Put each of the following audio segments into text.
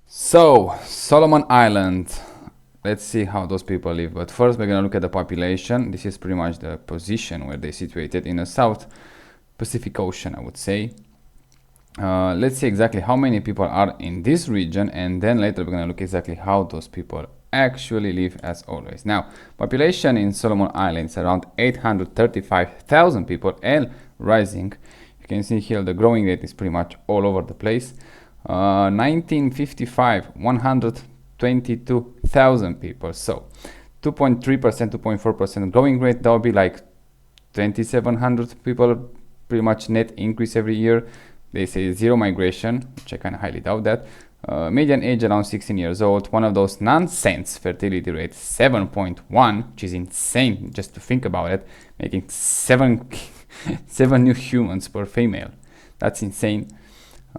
So, Solomon Island. Let's see how those people live. But first, we're gonna look at the population. This is pretty much the position where they're situated in the South Pacific Ocean, I would say. Let's see exactly how many people are in this region, and then later we're gonna look exactly how those people actually live, as always. Now, population in Solomon Islands around 835,000 people and rising. You can see here the growing rate is pretty much all over the place. 1955, 122,000 people. So 2.3%, 2.4% growing rate. That would be like 2,700 people, pretty much net increase every year. They say zero migration, which I kind of highly doubt that. Median age around 16 years old. One of those nonsense fertility rates, 7.1, which is insane just to think about it, making seven new humans per female. That's insane.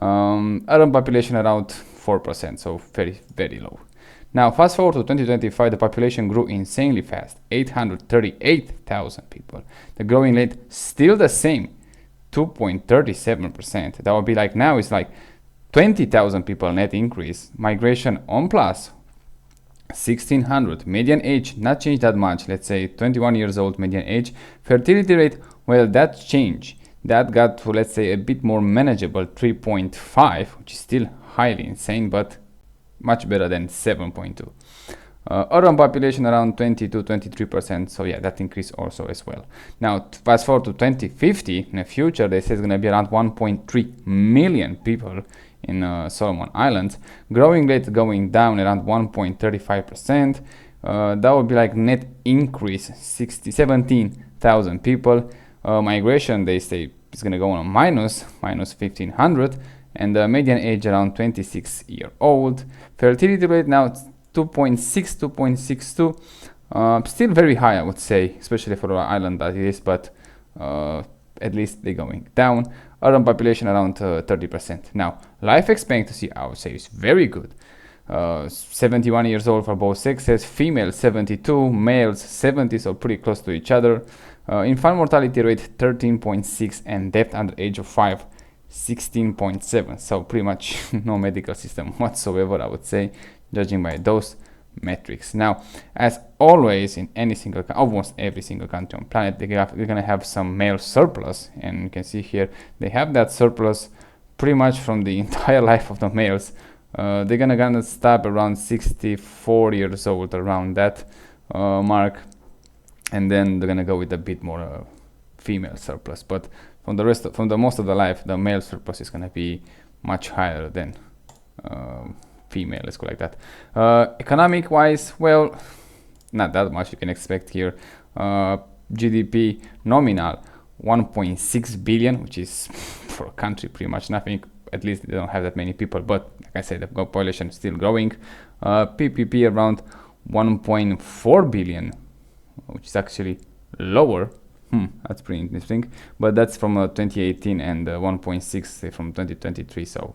Urban population around 4%, so very, very low. Now, fast forward to 2025, the population grew insanely fast, 838,000 people. The growing rate still the same, 2.37%. That would be like now it's like 20,000 people net increase. Migration on plus, 1600. Median age not changed that much. Let's say 21 years old median age. Fertility rate, well, that changed. That got to, let's say, a bit more manageable, 3.5, which is still highly insane, but much better than 7.2. Urban population around 22-23%, so yeah, that increased also as well. Now, fast forward to 2050, in the future, they say it's going to be around 1.3 million people in Solomon Islands. Growing rate going down around 1.35%. That would be like net increase, 17,000 people. Migration, they say, is going to go on minus 1,500, and the median age around 26 year old. Fertility rate now 2.6, 2.62. Still very high, I would say, especially for an island that it is, but at least they're going down. Urban population around 30%. Now, life expectancy, I would say, is very good. 71 years old for both sexes, females 72, males 70, so pretty close to each other. Infant mortality rate 13.6 and death under age of 5 16.7, so pretty much no medical system whatsoever, I would say, judging by those metrics. Now, as always in any single, almost every single country on planet, they're gonna have some male surplus, and you can see here they have that surplus pretty much from the entire life of the males. They're gonna stop around 64 years old, around that mark, and then they're gonna go with a bit more female surplus. But from the most of the life, the male surplus is gonna be much higher than female, let's go like that. Economic wise, well, not that much you can expect here. GDP nominal 1.6 billion, which is for a country pretty much nothing. At least they don't have that many people, but like I said, the population is still growing. PPP around 1.4 billion, which is actually lower. That's pretty interesting, but that's from 2018, and 1.6 from 2023, so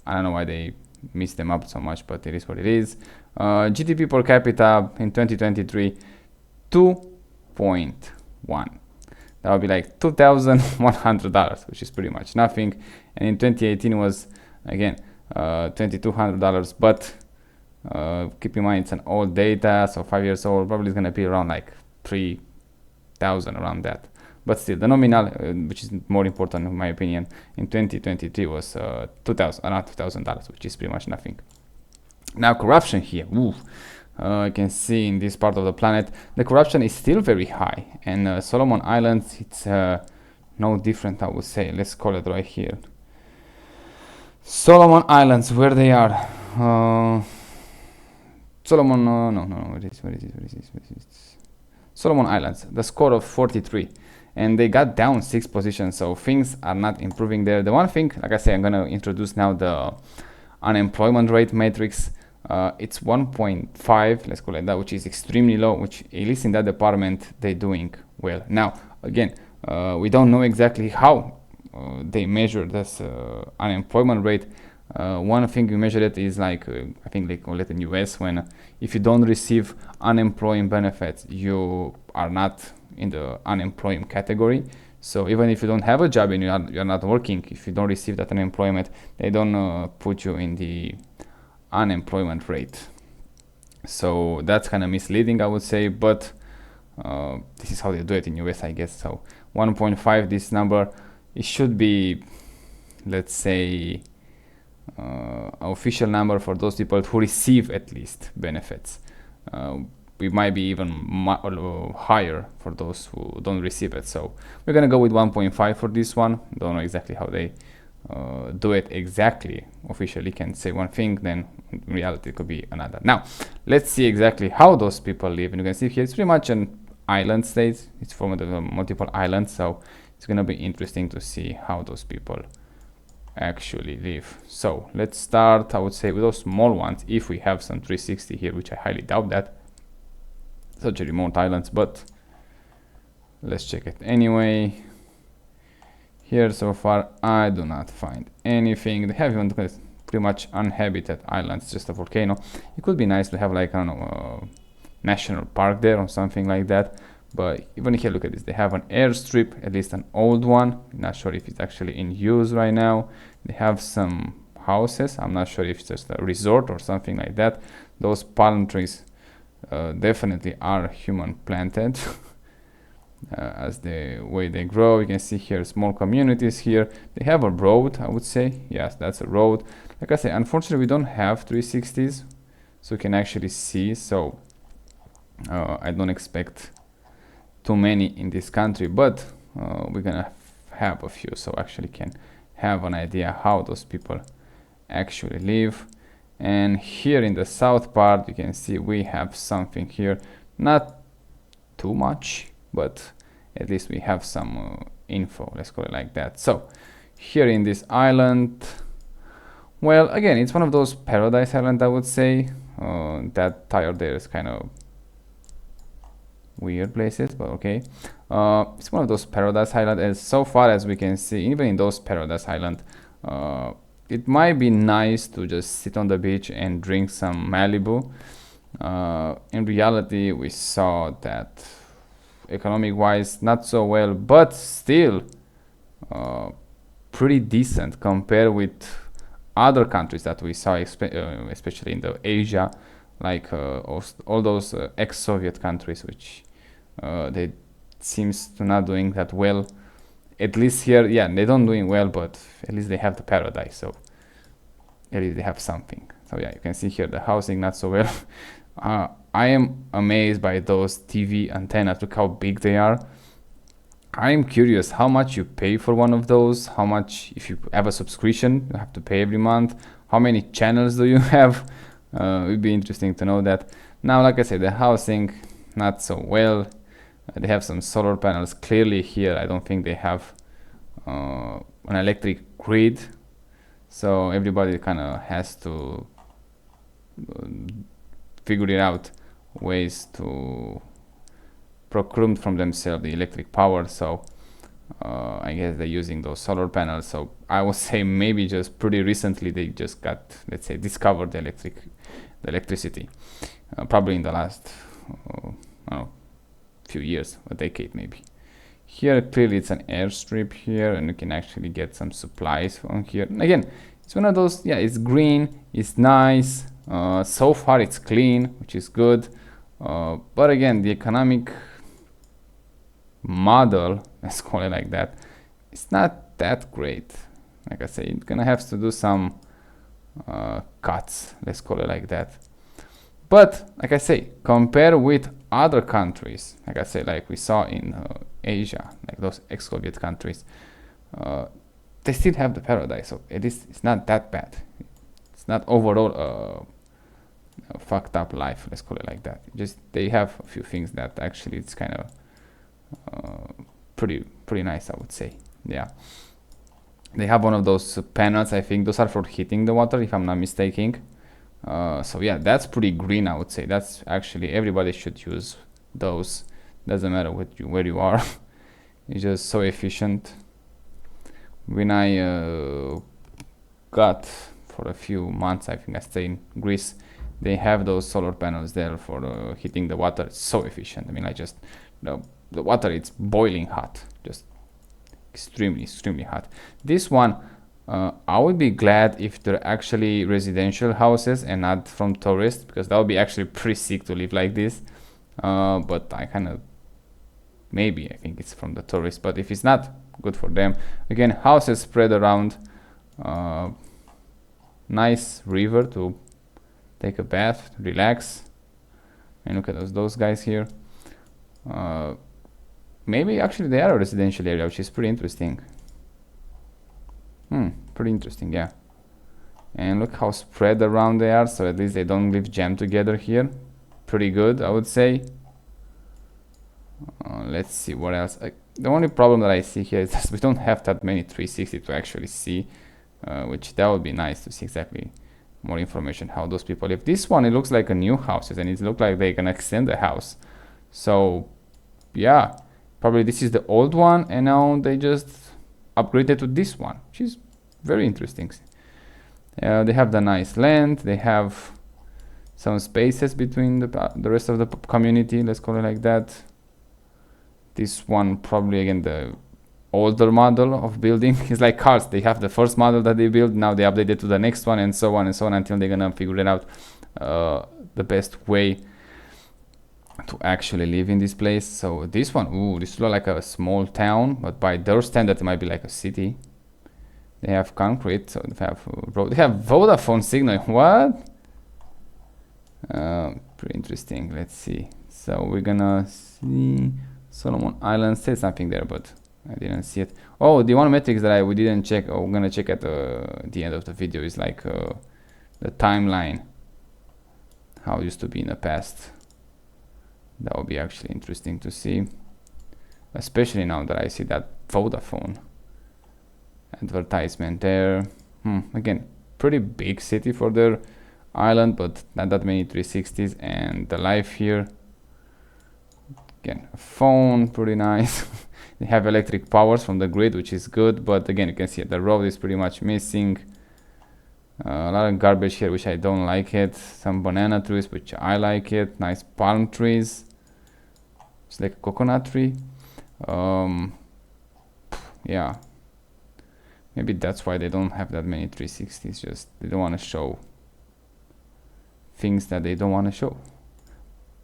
I don't know why they missed them up so much, but it is what it is. GDP per capita in 2023, 2.1. That would be like $2,100, which is pretty much nothing. And in 2018 was, again, $2,200, but keep in mind it's an old data, so 5 years old, probably it's going to be around like 3,000, around that. But still, the nominal, which is more important in my opinion, in 2023 was around $2,000, which is pretty much nothing. Now, corruption here. You can see in this part of the planet, the corruption is still very high. And Solomon Islands, it's no different, I would say. Let's call it right here. Solomon Islands, where they are. Solomon, no, where is it? Solomon Islands, the score of 43. And they got down 6 positions, so things are not improving there. The one thing, like I say, I'm going to introduce now the unemployment rate matrix. It's 1.5, let's call it that, which is extremely low, which at least in that department they're doing well. Now, again, we don't know exactly how they measure this unemployment rate. One thing we measure it is like, I think they call it in US, when if you don't receive unemployment benefits, you are not in the unemployment category. So even if you don't have a job and you're not working, if you don't receive that unemployment, they don't put you in the unemployment rate. So that's kind of misleading, I would say, but this is how they do it in US, I guess. So 1.5, this number, it should be, let's say, official number for those people who receive at least benefits. We might be even higher for those who don't receive it. So we're gonna go with 1.5 for this one. Don't know exactly how they do it exactly. Officially can say one thing, then in reality it could be another. Now let's see exactly how those people live. And you can see here it's pretty much an island state. It's formed of multiple islands, so it's gonna be interesting to see how those people actually live. So let's start, I would say, with those small ones, if we have some 360 here, which I highly doubt that, such a remote islands, but let's check it anyway. Here so far I do not find anything. They have even pretty much uninhabited islands, just a volcano. It could be nice to have like, I don't know, a national park there or something like that. But even here, look at this, they have an airstrip, at least an old one. Not sure if it's actually in use right now. They have some houses. I'm not sure if it's just a resort or something like that. Those palm trees definitely are human planted. As the way they grow, you can see here small communities here. They have a road, I would say. Yes, that's a road. Like I say, unfortunately we don't have 360s, so you can actually see. So I don't expect too many in this country, but we're gonna have a few, so actually can have an idea how those people actually live. And here in the south part, you can see we have something here, not too much, but at least we have some info, let's call it like that. So here in this island, well, again, it's one of those paradise island, I would say. That tire there is kind of weird places, but okay. It's one of those paradise island, and so far as we can see, even in those paradise island, it might be nice to just sit on the beach and drink some Malibu. In reality, we saw that economic wise not so well, but still pretty decent compared with other countries that we saw, especially in the Asia, like all those ex-Soviet countries, which they seems to not doing that well. At least here, yeah, they don't doing well, but at least they have the paradise, so at least they have something. So yeah, you can see here the housing not so well. I am amazed by those TV antennas. Look how big they are. I am curious how much you pay for one of those, how much, if you have a subscription, you have to pay every month, how many channels do you have. It would be interesting to know that. Now, like I said, the housing not so well. They have some solar panels. Clearly here, I don't think they have an electric grid, so everybody kind of has to figure it out ways to procure from themselves the electric power. So I guess they're using those solar panels. So I would say maybe just pretty recently they just got, let's say, discovered the electricity, probably in the last I don't know, few years, a decade maybe. Here clearly it's an airstrip here, and you can actually get some supplies from here. And again, it's one of those, yeah, it's green, it's nice, so far it's clean, which is good, but again, the economic model, let's call it like that, it's not that great. Like I say, it's gonna have to do some cuts, let's call it like that. But like I say, compare with other countries, like I say, like we saw in Asia, like those ex-Soviet countries, they still have the paradise. So at least it's not that bad. It's not overall a fucked up life, let's call it like that. Just they have a few things that actually it's kind of pretty nice, I would say. Yeah, they have one of those panels. I think those are for heating the water, if I'm not mistaken. So yeah, that's pretty green, I would say. That's actually, everybody should use those. Doesn't matter where you are. It's just so efficient. When I got for a few months, I think I stayed in Greece, they have those solar panels there for heating the water. It's so efficient. I mean, I just the water, it's boiling hot, just extremely hot. This one, I would be glad if they're actually residential houses and not from tourists, because that would be actually pretty sick to live like this. But I kind of, maybe I think it's from the tourists, but if it's not, good for them. Again, houses spread around, nice river to take a bath, relax, and look at those guys here. Maybe actually they are a residential area, which is pretty interesting. Pretty interesting, yeah. And look how spread around they are, so at least they don't live jammed together here. Pretty good, I would say. Let's see what else. The only problem that I see here is that we don't have that many 360 to actually see, which that would be nice to see exactly more information how those people live. This one, it looks like a new house, and it looks like they can extend the house. So yeah, probably this is the old one, and now they just upgraded to this one, which is very interesting. They have the nice land, they have some spaces between the rest of the community, let's call it like that. This one probably, again, the older model of building. It's like cars, they have the first model that they build, now they update it to the next one, and so on and so on, until they're gonna figure it out the best way to actually live in this place. So this one, ooh, this looks like a small town, but by their standard it might be like a city. They have concrete, so they have road. They have Vodafone signal. What? Pretty interesting. Let's see. So we're gonna see Solomon Island. Said something there, but I didn't see it. Oh, the one metrics that we didn't check. Oh, we're gonna check at the end of the video is like the timeline, how it used to be in the past. That would be actually interesting to see, especially now that I see that Vodafone advertisement there. Again, pretty big city for their island, but not that many 360s. And the life here, again, a phone, pretty nice. They have electric powers from the grid, which is good, but again, you can see the road is pretty much missing. A lot of garbage here, which I don't like it. Some banana trees, which I like it. Nice palm trees. It's like a coconut tree. Yeah, maybe that's why they don't have that many 360s. Just they don't want to show things that they don't want to show.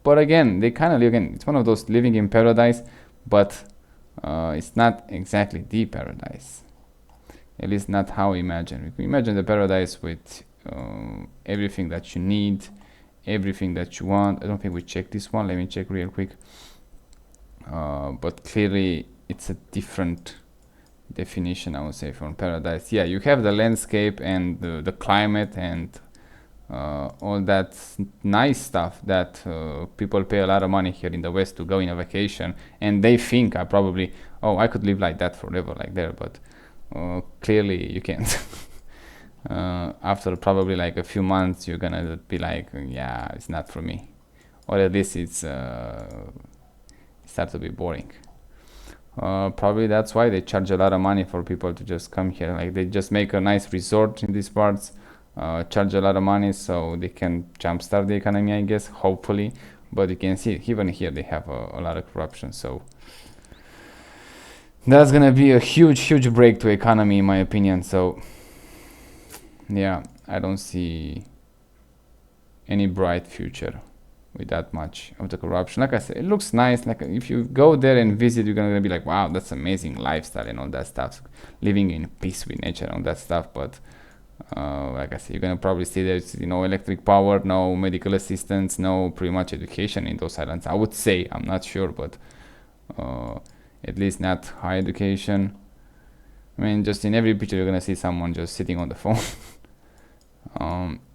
But again, they kind of live in, it's one of those living in paradise, but it's not exactly the paradise. At least not how we imagine. We can imagine the paradise with everything that you need, everything that you want. I don't think we checked this one. Let me check real quick. But clearly it's a different definition, I would say, from paradise. Yeah, you have the landscape and the climate and all that nice stuff that people pay a lot of money here in the West to go in a vacation, and they think I could live like that forever, like there, but clearly you can't. After probably like a few months, you're gonna be like, yeah, it's not for me, or at least it starts to be boring. Probably that's why they charge a lot of money for people to just come here. Like they just make a nice resort in these parts, charge a lot of money so they can jumpstart the economy, I guess, hopefully. But you can see even here they have a lot of corruption, so that's gonna be a huge break to economy, in my opinion. So yeah, I don't see any bright future with that much of the corruption. Like I said, it looks nice. Like if you go there and visit, you're gonna be like, wow, that's amazing lifestyle and all that stuff, living in peace with nature and all that stuff. But like I said, you're gonna probably see there's no electric power, no medical assistance, no pretty much education in those islands. I would say, I'm not sure, but at least not high education. I mean, just in every picture you're gonna see someone just sitting on the phone.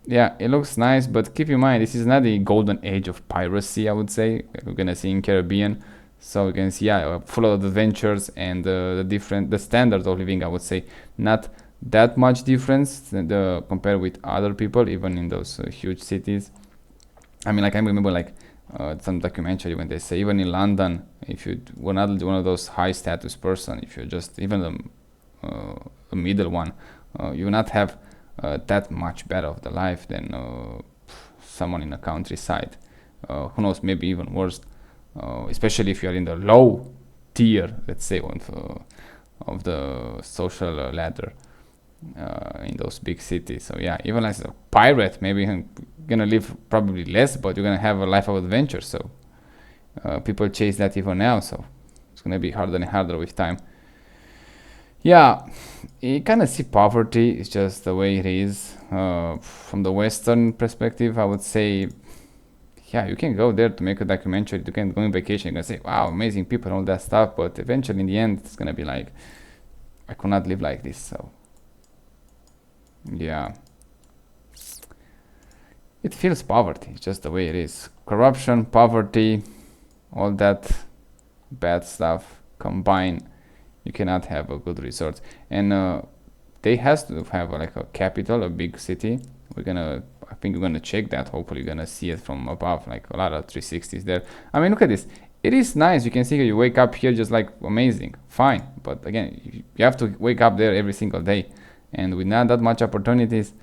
Yeah, it looks nice, but keep in mind, this is not the golden age of piracy, I would say, like we're gonna see in Caribbean. So you can see, yeah, full of adventures and the standard of living, I would say, not that much difference compared with other people, even in those huge cities. I mean, like I remember like some documentary when they say even in London, if you were not one of those high status person, if you're just even a middle one, you will not have that much better of the life than someone in the countryside. Who knows, maybe even worse, especially if you are in the low tier, let's say, of the social ladder. in those big cities. So yeah, even as a pirate, maybe you're gonna live probably less, but you're gonna have a life of adventure. So people chase that even now. So it's gonna be harder and harder with time. Yeah, you kind of see poverty. It's just the way it is. From the Western perspective, I would say, yeah, you can go there to make a documentary. You can go on vacation. You can say, wow, amazing people, all that stuff. But eventually, in the end, it's gonna be like, I could not live like this. So yeah, it feels poverty. It's just the way it is. Corruption, poverty, all that bad stuff combined, you cannot have a good resort. And they has to have like a capital, a big city. I think we're gonna check that. Hopefully you're gonna see it from above, like a lot of 360s there. I mean, look at this. It is nice. You can see you wake up here just like amazing, fine. But again, you have to wake up there every single day, and with not that much opportunities,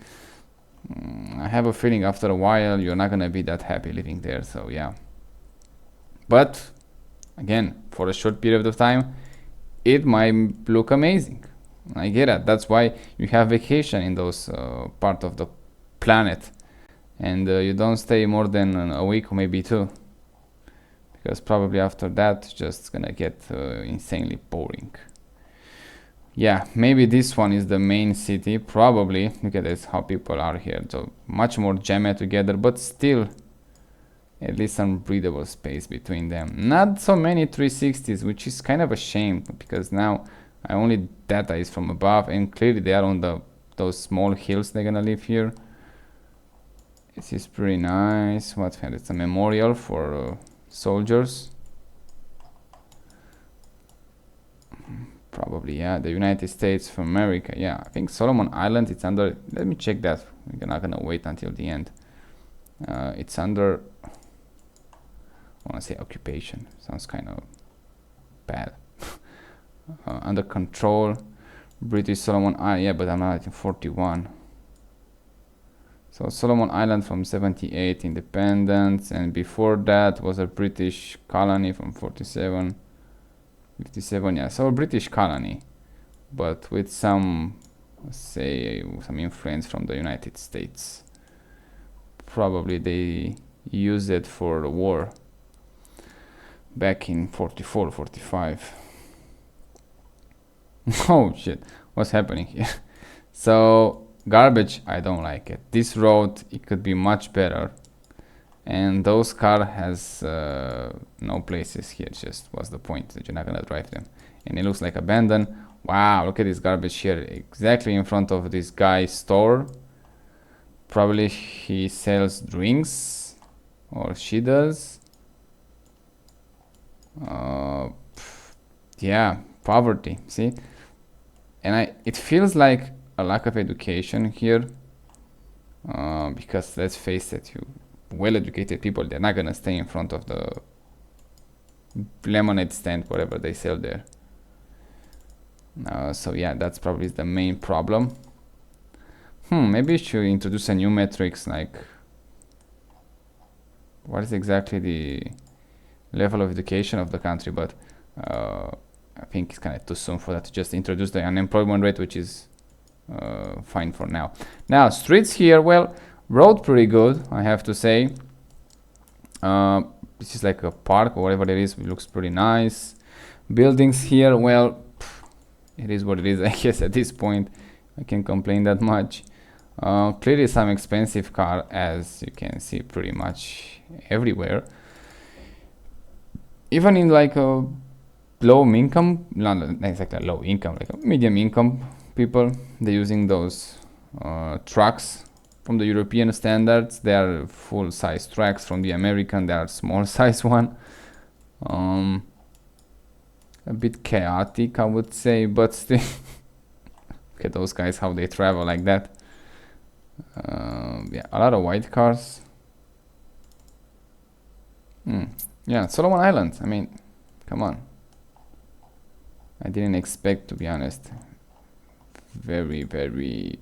I have a feeling after a while you're not gonna be that happy living there. So yeah. But again, for a short period of time, it might look amazing. I get it. That's why you have vacation in those part of the planet, and you don't stay more than a week or maybe two, because probably after that it's just gonna get insanely boring. Yeah, maybe this one is the main city. Probably look at this, how people are here. So much more jammed together, but still at least some breathable space between them. Not so many 360s, which is kind of a shame, because now only data is from above, and clearly they are on those small hills they're gonna live here. This is pretty nice. What's that? It's a memorial for soldiers. Probably, yeah, the United States of America. Yeah, I think Solomon Island, it's under, let me check that. We're not gonna wait until the end. It's under, I want to say occupation. Sounds kind of bad. Under control. British Solomon Island. Yeah, but I'm not in 41. So Solomon Island from 78, independence. And before that was a British colony from 47. 57, yeah. So a British colony. But with some, say, some influence from the United States. Probably they used it for the war. Back in 44, 45. Oh shit, what's happening here? So garbage, I don't like it. This road, it could be much better. And those car has no places here. Just what's the point that you're not gonna drive them? And it looks like abandoned. Wow, look at this garbage here, exactly in front of this guy's store. Probably he sells drinks, or she does. Yeah, poverty, see? And it feels like a lack of education here, because let's face it, well-educated people, they're not gonna stay in front of the lemonade stand, whatever they sell there. So yeah, that's probably the main problem. Maybe we should introduce a new metrics, like what is exactly the level of education of the country, but I think it's kind of too soon for that. To just introduce the unemployment rate, which is fine for now. Now streets here, well, road pretty good, I have to say. This is like a park or whatever it is. It looks pretty nice. Buildings here, well, it is what it is. I guess at this point I can't complain that much. Clearly some expensive car, as you can see pretty much everywhere. Even in like a low income, not exactly low income, like a medium income people, they're using those trucks from the European standards. They are full size trucks. From the American, they are small size one. A bit chaotic, I would say, but still look at those guys, how they travel like that. Yeah, a lot of white cars. Yeah, Solomon Islands, I mean, come on. I didn't expect, to be honest. Very, very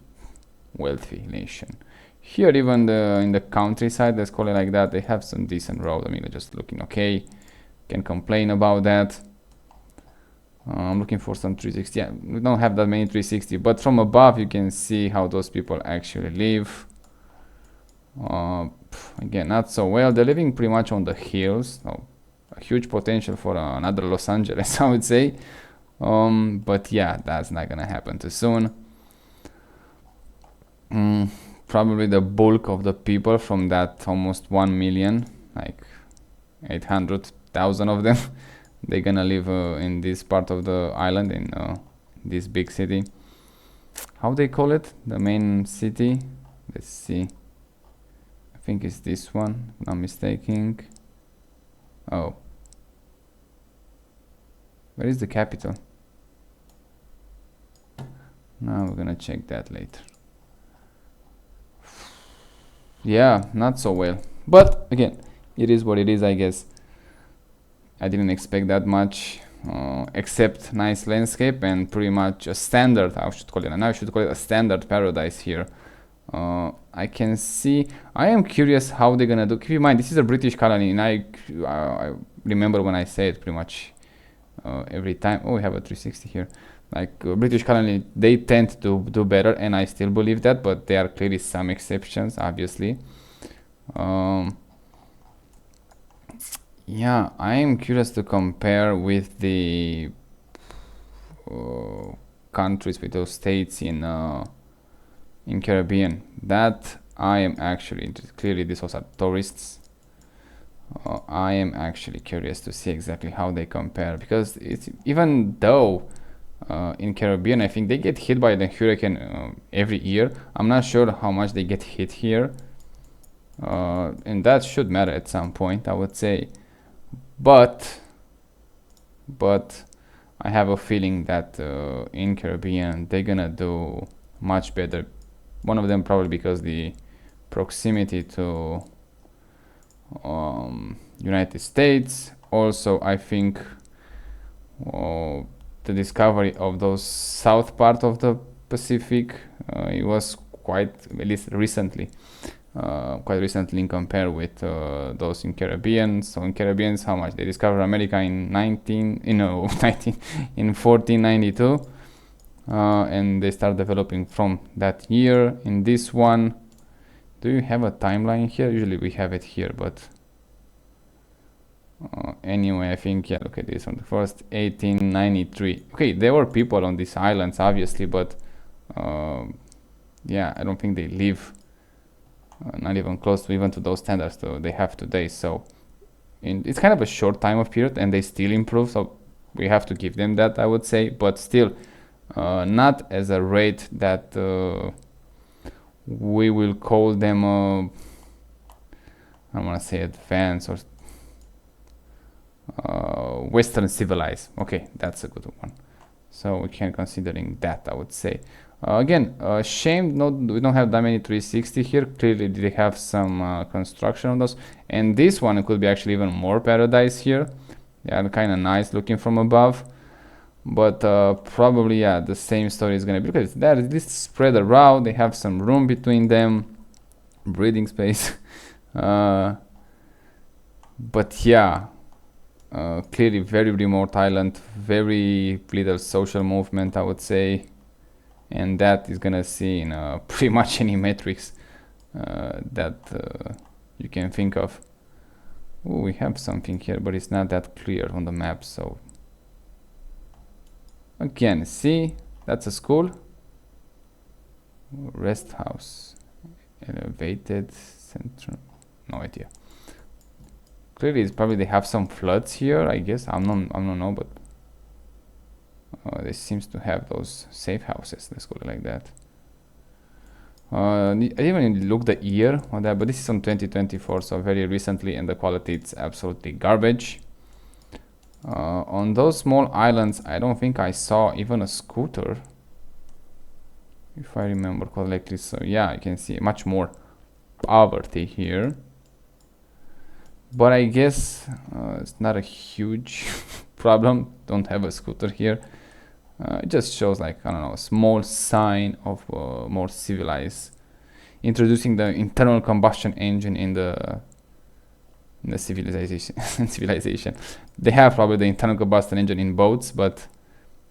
wealthy nation. Here, even in the countryside, let's call it like that, they have some decent road. I mean, they're just looking okay. Can't complain about that. I'm looking for some 360. Yeah, we don't have that many 360, but from above you can see how those people actually live. Again, not so well. They're living pretty much on the hills. So a huge potential for another Los Angeles, I would say. But yeah, that's not gonna happen too soon. Probably the bulk of the people from that almost 1 million, like 800,000 of them, they're gonna live in this part of the island, in this big city. How they call it? The main city? Let's see. I think it's this one, if I'm mistaken. Oh. Where is the capital? Now we're gonna check that later. Yeah, not so well. But again, it is what it is, I guess. I didn't expect that much, except nice landscape and pretty much a standard, I should call it a standard paradise here. I can see, I am curious how they're gonna do. Keep in mind, this is a British colony, and I remember when I say it pretty much every time. Oh, we have a 360 here. Like British colony, they tend to do better, and I still believe that, but there are clearly some exceptions, obviously. Yeah, I am curious to compare with the countries, with those states in Caribbean. That I am actually interested. Clearly, these are tourists. I am actually curious to see exactly how they compare, because it's, even though in Caribbean I think they get hit by the hurricane every year, I'm not sure how much they get hit here, and that should matter at some point, I would say. But I have a feeling that in Caribbean they're gonna do much better. One of them probably because the proximity to United States. Also, I think the discovery of those south part of the Pacific, it was quite, at least recently, quite recently, compared with those in Caribbean. So in Caribbeans, how much they discovered America in 1492, and they start developing from that year. In this one, do you have a timeline here? Usually we have it here, but anyway, I think, yeah, look at this one, the first 1893. Okay, there were people on these islands, obviously, but yeah, I don't think they live not even close to even to those standards they have today. So it's kind of a short time of period, and they still improve, so we have to give them that, I would say, but still not as a rate that we will call them I don't want to say advanced or Western civilized. Okay, that's a good one. So we can considering that, I would say. Again, shame we don't have that many 360 here. Clearly they have some construction on those, and this one could be actually even more paradise here. Yeah, kind of nice looking from above, but probably, yeah, the same story is gonna be, because there this spread around, they have some room between them, breathing space. But yeah, clearly very remote island, very little social movement, I would say, and that is gonna see in pretty much any metrics that you can think of. Ooh, we have something here, but it's not that clear on the map. So again, see, that's a school, rest house, elevated center, no idea. Clearly it's probably they have some floods here, I guess. I don't know, but they seems to have those safe houses, let's call it like that. I didn't even look the year on that, but this is on 2024, so very recently, and the quality, it's absolutely garbage. On those small islands, I don't think I saw even a scooter, if I remember correctly. So yeah, you can see much more poverty here, but I guess it's not a huge problem. Don't have a scooter here. It just shows, like, I don't know, a small sign of more civilized, introducing the internal combustion engine in the civilization. Civilization. They have probably the internal combustion engine in boats, but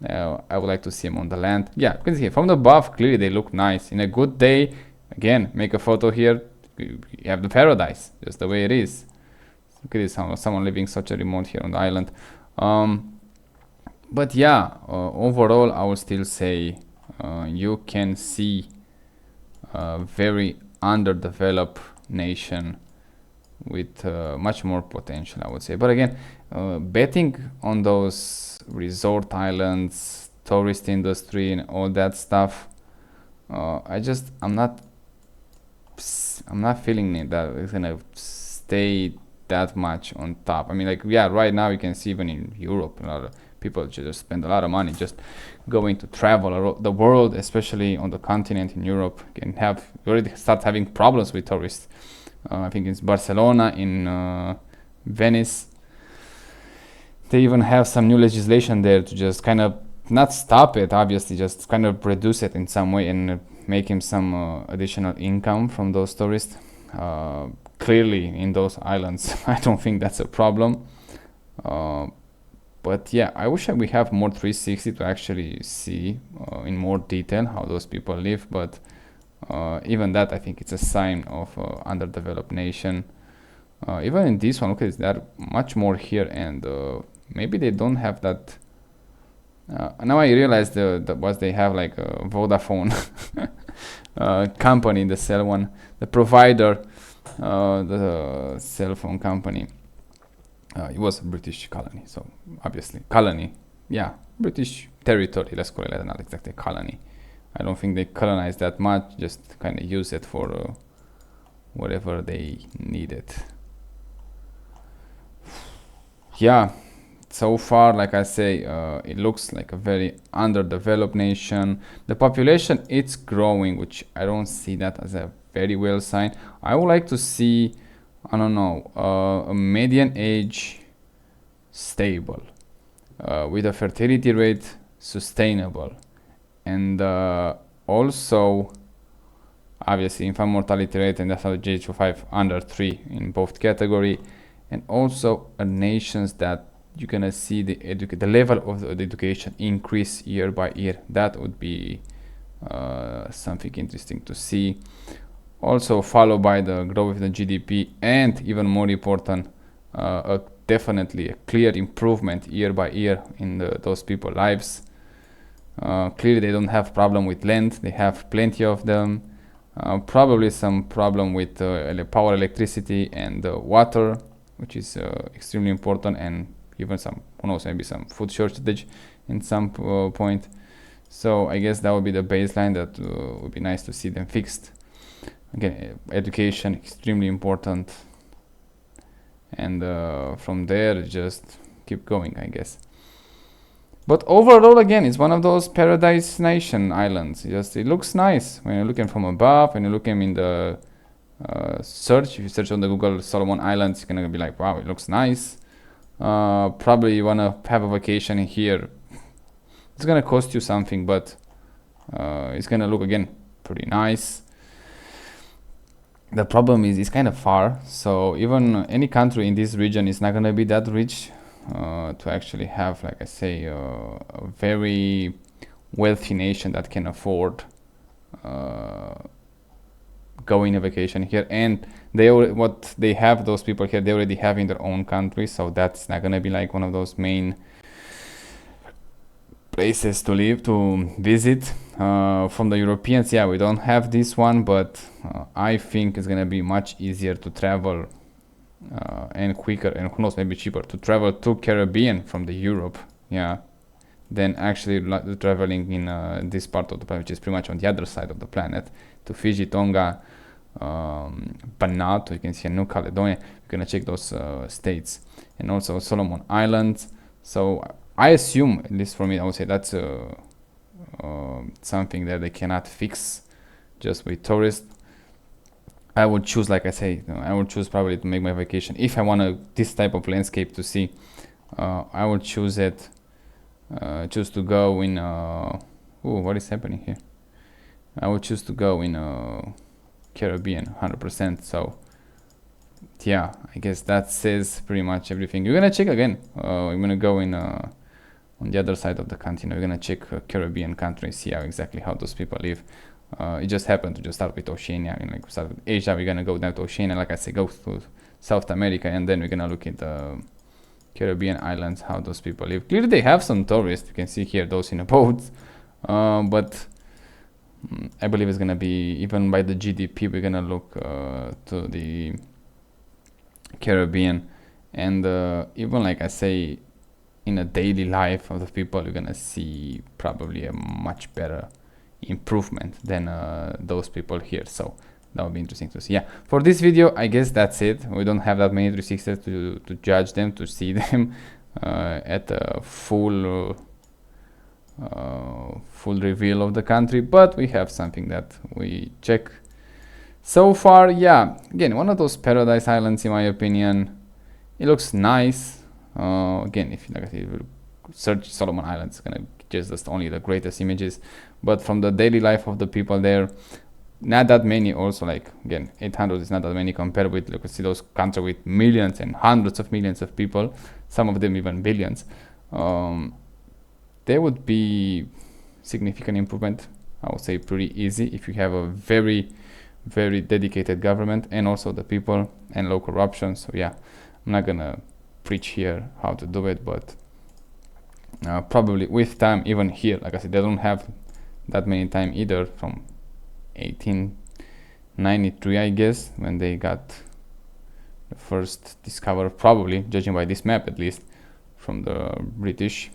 I would like to see them on the land. Yeah, you can see from the above, clearly they look nice. In a good day, again, make a photo here, you have the paradise, just the way it is. Look at this, someone living such a remote here on the island. But yeah, overall, I would still say you can see a very underdeveloped nation with much more potential, I would say. But again, betting on those resort islands, tourist industry, and all that stuff, I'm not feeling it that it's gonna stay that much on top. I mean, like, yeah, right now you can see even in Europe, a lot of people just spend a lot of money just going to travel the world, especially on the continent in Europe. Can have already start having problems with tourists. I think it's Barcelona, in Venice. They even have some new legislation there to just kind of not stop it, obviously, just kind of reduce it in some way and make him some additional income from those tourists. Clearly, in those islands, I don't think that's a problem. But yeah, I wish we have more 360 to actually see in more detail how those people live. But even that, I think it's a sign of underdeveloped nation. Even in this one, okay, there are much more here, and maybe they don't have that. Now I realize what they have, like a Vodafone company, the cell one, the provider, the cell phone company. It was a British colony, so obviously colony, yeah, British territory. Let's call it, not exactly colony. I don't think they colonized that much. Just kind of use it for whatever they needed. Yeah, so far, like I say, it looks like a very underdeveloped nation. The population, it's growing, which I don't see that as a very well sign. I would like to see, I don't know, a median age stable, with a fertility rate sustainable, and also obviously infant mortality rate and death age of 5 under 3 in both category, and also a nations that you're gonna see the level of the education increase year by year. That would be something interesting to see. Also followed by the growth of the GDP, and even more important, definitely a clear improvement year by year in those people's lives. Clearly they don't have problem with land, they have plenty of them. Probably some problem with power, electricity, and water, which is extremely important, and even some, who knows, maybe some food shortage in some point. So I guess that would be the baseline that would be nice to see them fixed. Again, education extremely important, and from there just keep going, I guess. But overall, again, it's one of those paradise nation islands. Just it looks nice when you're looking from above. When you're looking in the search, if you search on the Google Solomon Islands, you're gonna be like, wow, it looks nice. Probably you wanna have a vacation here. It's gonna cost you something, but it's gonna look, again, pretty nice. The problem is it's kind of far, so even any country in this region is not gonna be that rich to actually have, like I say, a very wealthy nation that can afford going on vacation here. And what they have, those people here, they already have in their own country, so that's not gonna be like one of those main places to live, to visit. From the Europeans, yeah, we don't have this one, but I think it's gonna be much easier to travel and quicker, and who knows, maybe cheaper to travel to Caribbean from the Europe, yeah, than actually traveling in this part of the planet, which is pretty much on the other side of the planet, to Fiji, Tonga, Vanuatu, you can see New Caledonia. You're gonna check those states, and also Solomon Islands. So I assume, at least for me, I would say that's something that they cannot fix just with tourists. I would choose, like I say, I would choose probably to make my vacation, if I want this type of landscape to see. I would choose to go in. What is happening here? I would choose to go in Caribbean, 100%. So yeah, I guess that says pretty much everything. You're gonna check again. I'm gonna go in on the other side of the continent. We're gonna check Caribbean countries, see exactly how those people live. It just happened to just start with Oceania. Like we start with Asia, we're gonna go down to Oceania, like I say, go to South America, and then we're gonna look at the Caribbean islands, how those people live. Clearly they have some tourists, you can see here those in a boat, but I believe it's gonna be, even by the GDP, we're gonna look to the Caribbean, and even like I say, in a daily life of the people, you're gonna see probably a much better improvement than those people here. So that would be interesting to see. Yeah, for this video I guess that's it. We don't have that many 360s to judge them, to see them at a full reveal of the country, but we have something that we check so far. Yeah, again, one of those paradise islands in my opinion. It looks nice. Again, if you search Solomon Islands, it's gonna just only the greatest images, but from the daily life of the people there, not that many. Also, like again, 800 is not that many compared with, you can see those countries with millions and hundreds of millions of people, some of them even billions. There would be significant improvement, I would say pretty easy, if you have a very dedicated government and also the people and low corruption. So yeah, I'm not gonna preach here how to do it, but probably with time, even here, like I said, they don't have that many time either, from 1893 I guess, when they got the first discovered, probably judging by this map at least, from the British.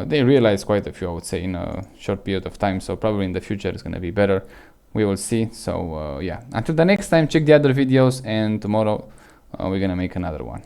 They realized quite a few, I would say, in a short period of time, so probably in the future it's gonna be better. We will see. So yeah, until the next time, check the other videos, and tomorrow we're gonna make another one.